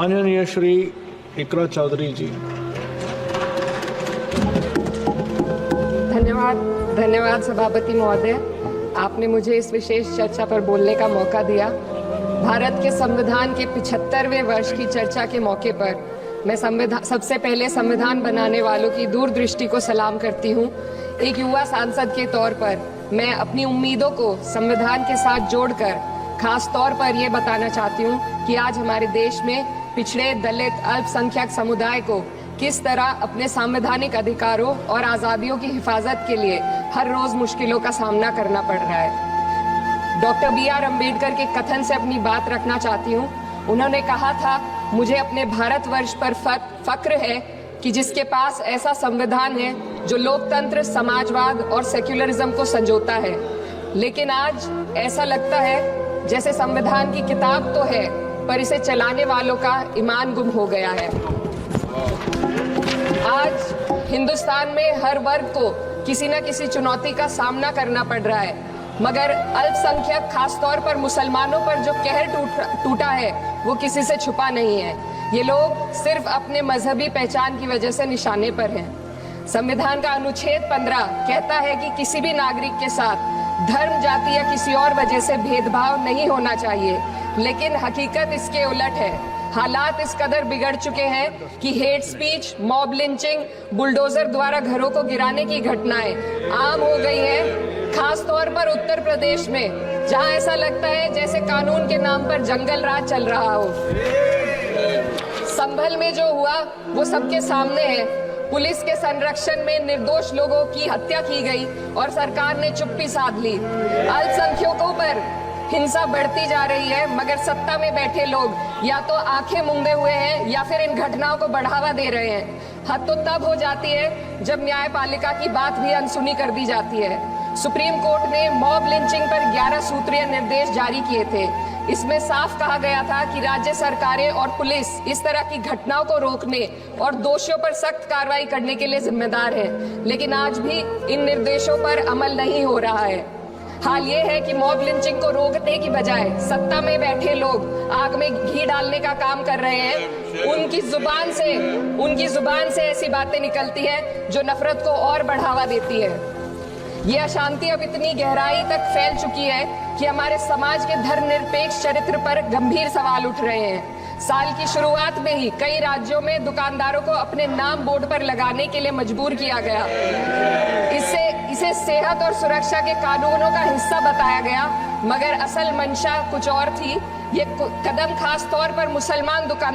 माननीय श्री इकरा चौधरी जी। धन्यवाद सभापति महोदय, आपने मुझे इस विशेष चर्चा पर बोलने का मौका दिया। भारत के संविधान के 75वें वर्ष की चर्चा के मौके पर मैं सबसे पहले संविधान बनाने वालों की दूरदृष्टि को सलाम करती हूँ। एक युवा सांसद के तौर पर मैं अपनी उम्मीदों को संविधान के साथ जोड़कर खास तौर पर ये बताना चाहती हूँ कि आज हमारे देश में पिछड़े, दलित, अल्पसंख्यक समुदाय को किस तरह अपने संवैधानिक अधिकारों और आज़ादियों की हिफाजत के लिए हर रोज मुश्किलों का सामना करना पड़ रहा है। Doctor B.R. अम्बेडकर के कथन से अपनी बात रखना चाहती हूँ। उन्होंने कहा था, मुझे अपने भारतवर्ष पर फक्र है कि जिसके पास ऐसा संविधान है जो लोकतंत्र, समाजवाद और सेक्युलरिज्म को संजोता है। लेकिन आज ऐसा लगता है जैसे संविधान की किताब तो है पर इसे चलाने वालों का ईमान गुम हो गया है। आज हिंदुस्तान में हर वर्ग को किसी न किसी चुनौती का सामना करना पड़ रहा है, मगर अल्पसंख्यक, खासतौर पर मुसलमानों पर जो कहर टूटा है वो किसी से छुपा नहीं है। ये लोग सिर्फ अपने मजहबी पहचान की वजह से निशाने पर हैं। संविधान का अनुच्छेद 15 कहता है कि किसी भी नागरिक के साथ धर्म, जाति या किसी और वजह से भेदभाव नहीं होना चाहिए, लेकिन हकीकत इसके उलट है। हालात इस कदर बिगड़ चुके हैं कि hate speech, mob lynching, bulldozer द्वारा घरों को गिराने की घटनाएं आम हो गई हैं। खास तौर पर उत्तर प्रदेश में, जहां ऐसा लगता है जैसे कानून के नाम पर जंगल राज चल रहा हो। संभल में जो हुआ वो सबके सामने है। पुलिस के संरक्षण में निर्दोष लोगों की हत्या की गई और सरकार ने चुप्पी साध ली। अल्पसंख्यकों पर हिंसा बढ़ती जा रही है, मगर सत्ता में बैठे लोग या तो आंखें मूंदे हुए हैं या फिर इन घटनाओं को बढ़ावा दे रहे हैं। हद तो तब हो जाती है जब न्यायपालिका की बात भी अनसुनी कर दी जाती है। सुप्रीम कोर्ट ने मॉब लिंचिंग पर 11 सूत्रीय निर्देश जारी किए थे। इसमें साफ कहा गया था कि राज्य सरकारें और पुलिस इस तरह की घटनाओं को रोकने और दोषियों पर सख्त कार्रवाई करने के लिए जिम्मेदार है, लेकिन आज भी इन निर्देशों पर अमल नहीं हो रहा है। हाल ये है कि मॉब लिंचिंग को रोकने की बजाय सत्ता में बैठे लोग आग में घी डालने का काम कर रहे हैं। उनकी जुबान से ऐसी बातें निकलती हैं जो नफरत को और बढ़ावा देती है। ये अशांति अब इतनी गहराई तक फैल चुकी है कि हमारे समाज के धर्मनिरपेक्ष चरित्र पर गंभीर सवाल उठ रहे हैं। साल की शुरुआत में ही कई राज्यों में दुकानदारों को अपने नाम बोर्ड पर लगाने के लिए मजबूर किया गया। इसे सेहत और सुरक्षा के कानूनों का हिस्सा बताया गया, मगर असल मंशा कुछ और थी। ये कदम खास तौर पर मुसलमान दुकान